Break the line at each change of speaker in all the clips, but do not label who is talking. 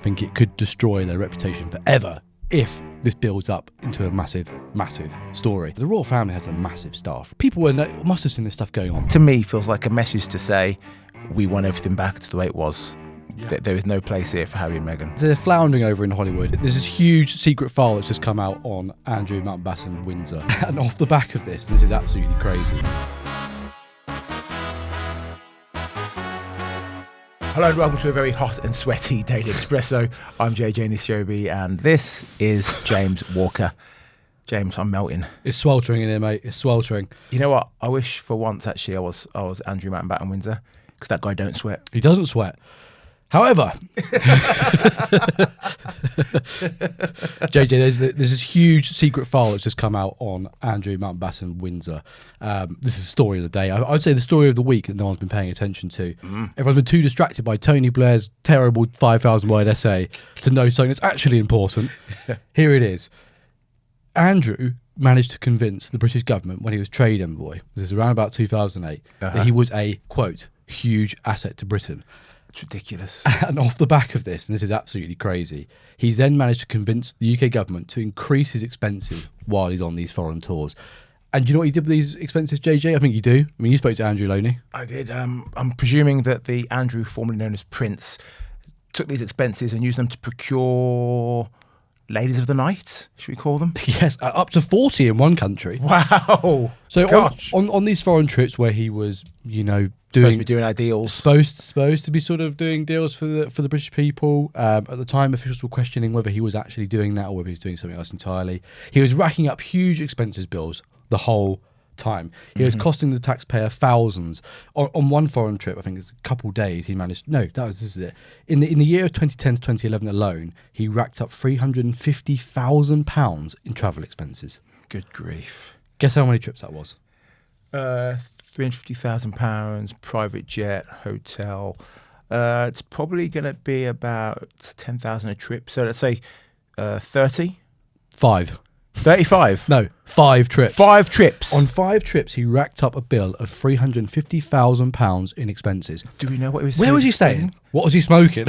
think it could destroy their reputation forever if this builds up into a massive, massive story. The royal family has a massive staff. People must have seen this stuff going on.
To me, feels like a message to say, we want everything back to the way it was.
Yeah.
There is no place here for Harry and Meghan.
They're floundering over in Hollywood. There's this huge secret file that's just come out on Andrew Mountbatten Windsor. And off the back of this is absolutely crazy.
Hello and welcome to a very hot and sweaty Daily Expresso. I'm JJ Anisiobi and this is James Walker. James, I'm melting.
It's sweltering in here, mate. It's sweltering.
You know what? I wish for once actually I was Andrew Mountbatten Windsor, because that guy don't sweat.
He doesn't sweat. However, JJ, there's this huge secret file that's just come out on Andrew Mountbatten Windsor. This is the story of the day. I would say the story of the week that no one's been paying attention to. Everyone's been too distracted by Tony Blair's terrible 5,000-word essay to know something that's actually important. Here it is. Andrew managed to convince the British government when he was trade envoy, this is around about 2008, that he was a, quote, huge asset to Britain.
It's ridiculous.
And off the back of this, and this is absolutely crazy, he's then managed to convince the UK government to increase his expenses while he's on these foreign tours. And do you know what he did with these expenses, JJ? I think you do. I mean, you spoke to Andrew Loney.
I did. I'm presuming that the Andrew, formerly known as Prince, took these expenses and used them to procure ladies of the night, should we call them?
Yes, up to 40 in one country.
Wow.
So on these foreign trips where he was, you know,
supposed to be doing ideals.
Supposed to be sort of doing deals for the British people. At the time, officials were questioning whether he was actually doing that or whether he was doing something else entirely. He was racking up huge expenses bills the whole time. He was costing the taxpayer thousands. On one foreign trip, I think it's a couple of days, he managed... No, this is it. In the year of 2010 to 2011 alone, he racked up £350,000 in travel expenses.
Good grief.
Guess how many trips that was?
£350,000, private jet, hotel. It's probably going to be about 10,000 a trip. So let's say 30?
5.
35?
No, 5 trips.
5 trips.
On 5 trips, he racked up a bill of £350,000 in expenses.
Do we know what he was?
Where was he staying? What was he smoking?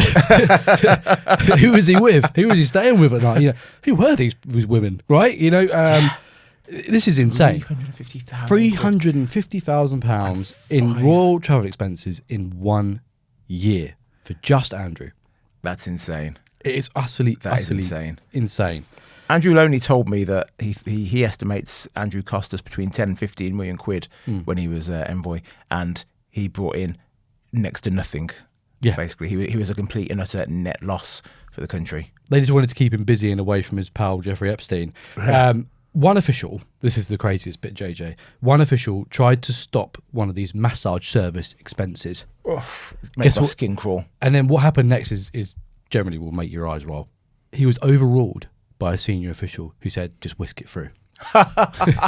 Who was he with? Who was he staying with at night? You know, who were these women? Right? You know. This is insane. £350,000 in royal travel expenses in 1 year for just Andrew.
That's insane.
It is utterly insane.
Andrew Loney told me that he estimates Andrew cost us between 10 and 15 million quid when he was envoy, and he brought in next to nothing. Yeah, basically, he was a complete and utter net loss for the country. They
just wanted to keep him busy and away from his pal Jeffrey Epstein. One official, this is the craziest bit, JJ, one official tried to stop one of these massage service expenses.
Makes my skin crawl.
And then what happened next is generally will make your eyes roll. He was overruled by a senior official who said, just whisk it through.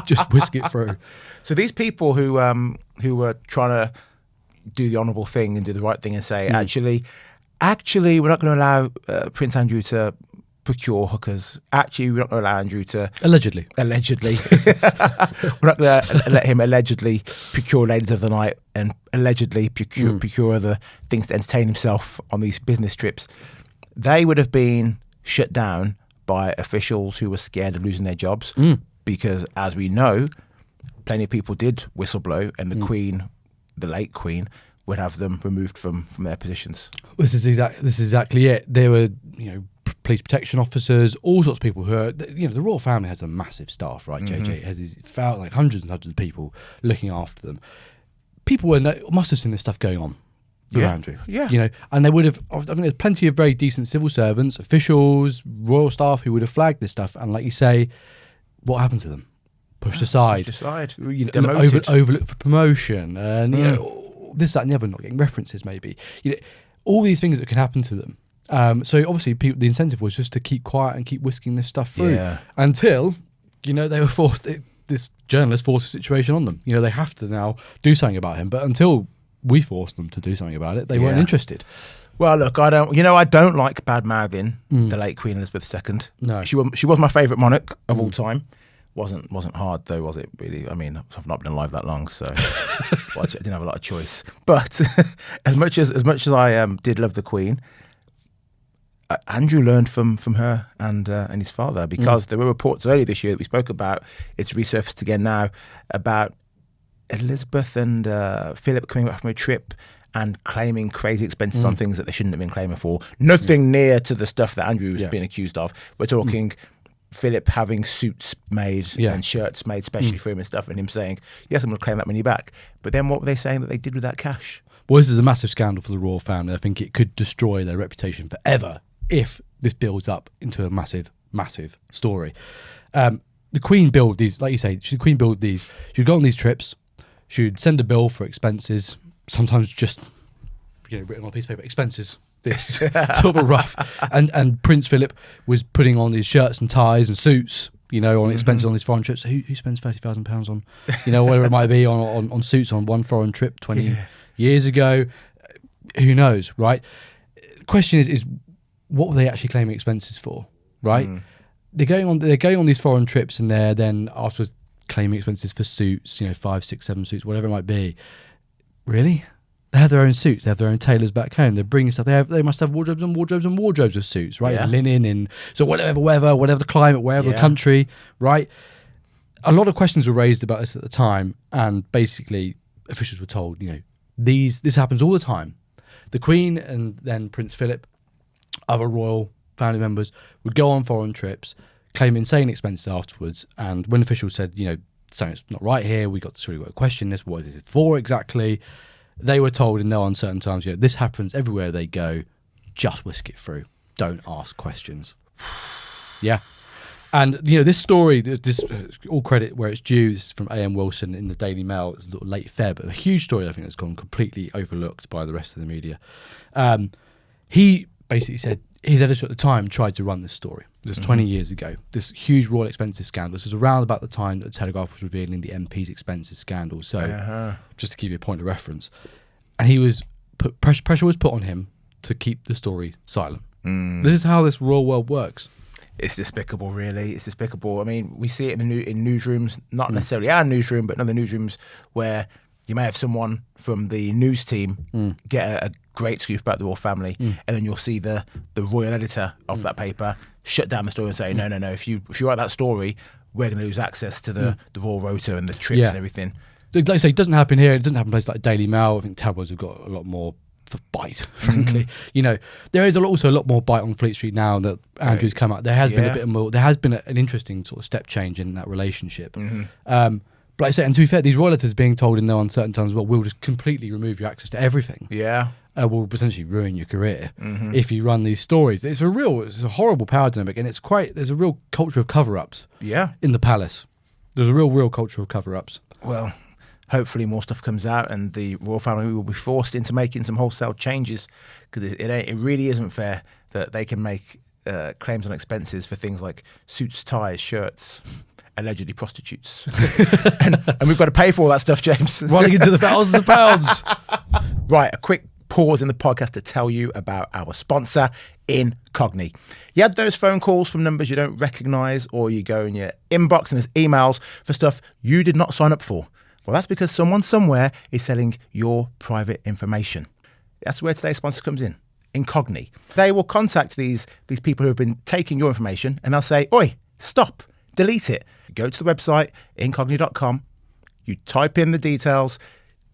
Just whisk it through.
So these people who were trying to do the honourable thing and do the right thing and say, actually, we're not going to allow Prince Andrew to procure hookers. Actually, we're not going to allow Andrew to... Allegedly. We're not going to let him allegedly procure ladies of the night and allegedly procure other things to entertain himself on these business trips. They would have been shut down by officials who were scared of losing their jobs because, as we know, plenty of people did whistleblow, and the Queen, the late Queen, would have them removed from their positions.
This is exactly it. There were, you know, police protection officers, all sorts of people who are, you know, the royal family has a massive staff, right? JJ it has these like hundreds and hundreds of people looking after them. People must have seen this stuff going on with Andrew. Yeah. You know, and they would have, I think there's plenty of very decent civil servants, officials, royal staff who would have flagged this stuff. And like you say, what happened to them? Pushed aside. You know, overlooked for promotion. And, you know, this, that, and the other, not getting references maybe. You know, all these things that can happen to them. So obviously the incentive was just to keep quiet and keep whisking this stuff through until, you know, they were forced, this journalist forced a situation on them. You know, they have to now do something about him. But until we forced them to do something about it, they weren't interested.
Well, look, I don't like bad mouthing the late Queen Elizabeth II. No, she was my favourite monarch of all time. Wasn't hard though, was it? Really, I mean, I've not been alive that long, so I didn't have a lot of choice. But as much as I did love the Queen, Andrew learned from her and his father, because there were reports earlier this year that we spoke about. It's resurfaced again now about Elizabeth and Philip coming back from a trip and claiming crazy expenses on things that they shouldn't have been claiming for. Nothing near to the stuff that Andrew was being accused of. We're talking Philip having suits made and shirts made specially for him and stuff, and him saying, yes, I'm going to claim that money back. But then what were they saying that they did with that cash?
Well, this is a massive scandal for the royal family. I think it could destroy their reputation forever if this builds up into a massive, massive story. The Queen built these, like you say, the Queen built these. She'd go on these trips. She'd send a bill for expenses, sometimes just written on a piece of paper, expenses, this, sort of rough. And Prince Philip was putting on his shirts and ties and suits, on expenses on these foreign trips. Who spends £30,000 on, whatever it might be, on suits on one foreign trip 20 years ago? Who knows, right? The question is what were they actually claiming expenses for, right? They're going on these foreign trips, and they're then afterwards claiming expenses for suits, 5, 6, 7 suits, whatever it might be. Really? They have their own suits. They have their own tailors back home. They're bringing stuff. They must have wardrobes and wardrobes and wardrobes of suits, right?
Yeah.
Linen and so whatever the climate, wherever the country, right? A lot of questions were raised about this at the time, and basically officials were told, this happens all the time. The Queen and then Prince Philip, other royal family members, would go on foreign trips, claim insane expenses afterwards, and when officials said, something's not right here, we got to question this, what is this for exactly? They were told in no uncertain terms, this happens everywhere they go, just whisk it through. Don't ask questions. Yeah. And, this story, this all credit where it's due, this is from A.M. Wilson in the Daily Mail. It's a late Feb, but a huge story I think that's gone completely overlooked by the rest of the media. He basically said his editor at the time tried to run this story. This was 20 years ago. This huge royal expenses scandal. This was around about the time that the Telegraph was revealing the MP's expenses scandal. So just to give you a point of reference. And he was pressure was put on him to keep the story silent. This is how this royal world works.
It's despicable, really. It's despicable. I mean, we see it in newsrooms, not necessarily our newsroom, but in other newsrooms where you may have someone from the news team get a great scoop about the royal family, and then you'll see the royal editor of that paper shut down the story and say, no, if you write that story, we're going to lose access to the royal rota and the trips and everything. Like
I say, it doesn't happen here. It doesn't happen in places like Daily Mail. I think tabloids have got a lot more bite, frankly. There is also a lot more bite on Fleet Street now that Andrew's come out. There has been a bit more. There has been an interesting sort of step change in that relationship. But like I said, and to be fair, these royal letters being told in no uncertain terms, we'll just completely remove your access to everything.
Yeah.
Will essentially ruin your career if you run these stories. It's a horrible power dynamic, and there's a real culture of cover-ups.
Yeah.
In the palace, there's a real culture of cover-ups.
Well, hopefully more stuff comes out, and the royal family will be forced into making some wholesale changes, because it really isn't fair that they can make claims on expenses for things like suits, ties, shirts, allegedly prostitutes, and we've got to pay for all that stuff, James.
Running into the thousands of pounds.
Right, a quick pause in the podcast to tell you about our sponsor, Incogni. You had those phone calls from numbers you don't recognise, or you go in your inbox and there's emails for stuff you did not sign up for. Well, that's because someone somewhere is selling your private information. That's where today's sponsor comes in, Incogni. They will contact these people who have been taking your information, and they'll say, oi, stop, delete it. Go to the website, incogni.com. You type in the details.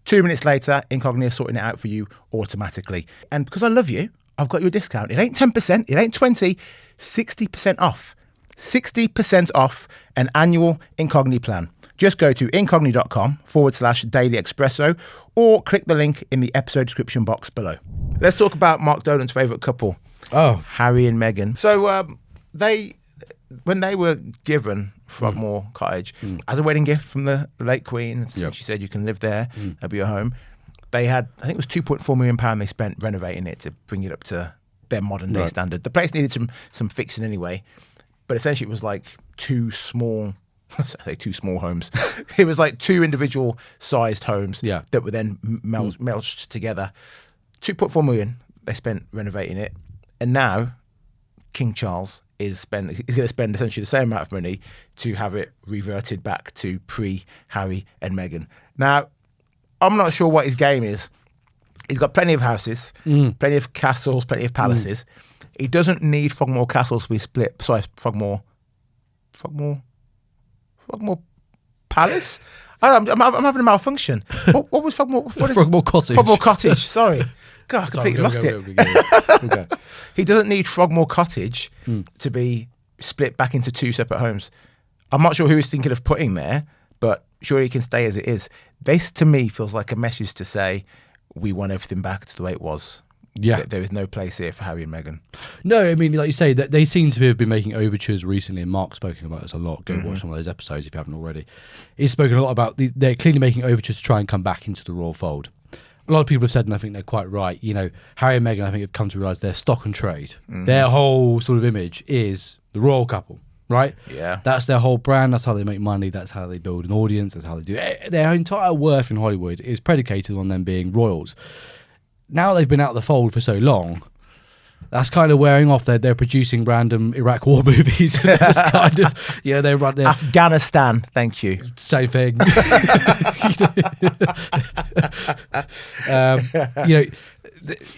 2 minutes later, Incogni are sorting it out for you automatically. And because I love you, I've got you a discount. It ain't 10%, it ain't 20, 60% off. 60% off an annual Incogni plan. Just go to incogni.com/Daily Expresso, or click the link in the episode description box below. Let's talk about Mark Dolan's favourite couple, Harry and Meghan. So when they were given Frogmore Cottage as a wedding gift from the late Queen, she said you can live there, it'll be your home. They had, I think it was £2.4 million they spent renovating it to bring it up to their modern day standard. The place needed some fixing anyway, but essentially it was like two small homes. It was like two individual sized homes that were then melted together. 2.4 million they spent renovating it, and now King Charles is going to spend essentially the same amount of money to have it reverted back to pre-Harry and Meghan. Now, I'm not sure what his game is. He's got plenty of houses, plenty of castles, plenty of palaces. He doesn't need Frogmore Castle to be split. Sorry, Frogmore Palace. I'm having a malfunction. What was Frogmore?
Frogmore Cottage.
Frogmore Cottage. Sorry. God, I completely lost it.
Okay.
He doesn't need Frogmore Cottage to be split back into 2 separate homes. I'm not sure who he's thinking of putting there, but surely he can stay as it is. This, to me, feels like a message to say, we want everything back to the way it was.
Yeah.
There is no place here for Harry and Meghan.
No, I mean, like you say, that they seem to have been making overtures recently, and Mark's spoken about this a lot. Go watch some of those episodes if you haven't already. He's spoken a lot about they're clearly making overtures to try and come back into the royal fold. A lot of people have said, and I think they're quite right, Harry and Meghan, I think, have come to realise their stock and trade. Their whole sort of image is the royal couple, right?
Yeah.
That's their whole brand. That's how they make money. That's how they build an audience. That's how they do it. Their entire worth in Hollywood is predicated on them being royals. Now they've been out of the fold for so long, that's kind of wearing off. They're producing random Iraq war movies. That's kind of, they run their
Afghanistan, thank you.
Same thing.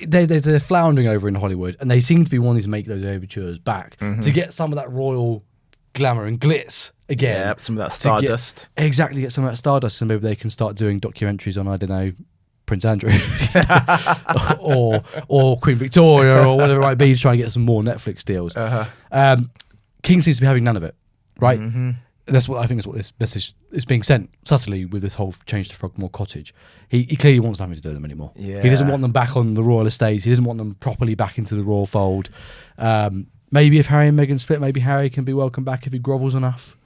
They're floundering over in Hollywood, and they seem to be wanting to make those overtures back to get some of that royal glamour and glitz again.
Yeah, some of that stardust.
Get some of that stardust, and maybe they can start doing documentaries on, I don't know, Prince Andrew or Queen Victoria or whatever it might be, to try and get some more Netflix deals. King seems to be having none of it, right? That's what this message is being sent subtly with this whole change to Frogmore Cottage. He clearly wants nothing to do with them anymore.
Yeah.
He doesn't want them back on the royal estates. He doesn't want them properly back into the royal fold. Maybe if Harry and Meghan split, maybe Harry can be welcomed back if he grovels enough.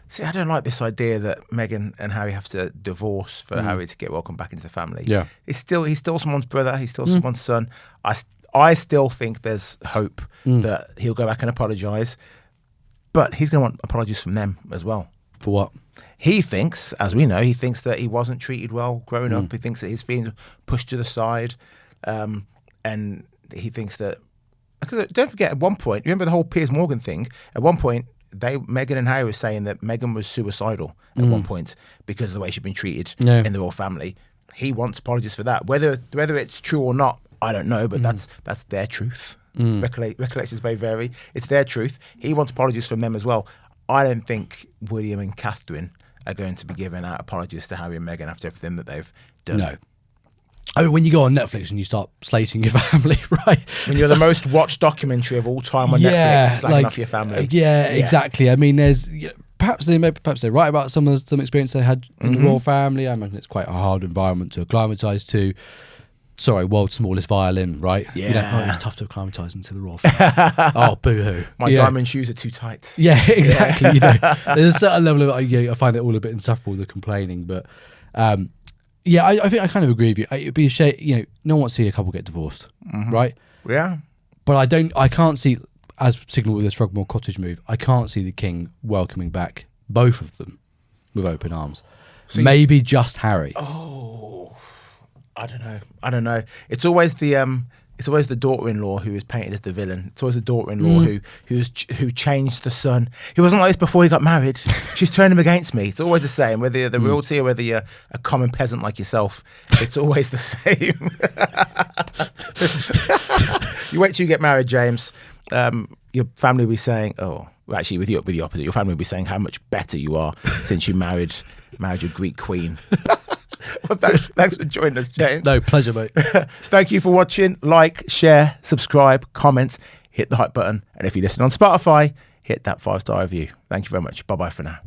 See, I don't like this idea that Meghan and Harry have to divorce for Harry to get welcomed back into the family.
Yeah.
He's still someone's brother. He's still someone's son. I still think there's hope that he'll go back and apologise, but he's going to want apologies from them as well.
For what?
He thinks, as we know, that he wasn't treated well growing up. He thinks that his feelings were pushed to the side, and he thinks that. Because don't forget, at one point, remember the whole Piers Morgan thing. At one point, Meghan and Harry were saying that Meghan was suicidal at one point because of the way she'd been treated in the royal family. He wants apologies for that. Whether it's true or not, I don't know, but that's their truth. Recollections may vary. It's their truth. He wants apologies from them as well. I don't think William and Catherine are going to be giving out apologies to Harry and Meghan after everything that they've done.
No. I mean, when you go on Netflix and you start slating your family, right?
When you're the most watched documentary of all time on Netflix, slagging off your family.
Yeah, exactly. I mean, there's perhaps they're right about some experience they had in the royal family. I imagine it's quite a hard environment to acclimatise to. Sorry, world's smallest violin, right?
Yeah.
It's tough to acclimatise into the royal family. Oh, boo-hoo.
My diamond shoes are too tight.
Yeah, exactly. There's a certain level of, I find it all a bit insufferable, the complaining, but I think I kind of agree with you. It'd be a shame, no one wants to see a couple get divorced, right?
Yeah.
But I can't see, as signalled with this Frogmore Cottage move, I can't see the king welcoming back both of them with open arms. So maybe just Harry.
Oh, I don't know. It's always the daughter-in-law who is painted as the villain. It's always the daughter-in-law who changed the son. He wasn't like this before he got married. She's turned him against me. It's always the same, whether you're the royalty or whether you're a common peasant like yourself. It's always the same. You wait till you get married, James. Your family will be saying, actually, with the opposite. Your family will be saying how much better you are since you married your Greek queen. Well, thanks for joining us, James.
No, pleasure, mate.
Thank you for watching. Like, share, subscribe, comment, hit the hype button. And if you listen on Spotify, hit that 5-star review. Thank you very much. Bye-bye for now.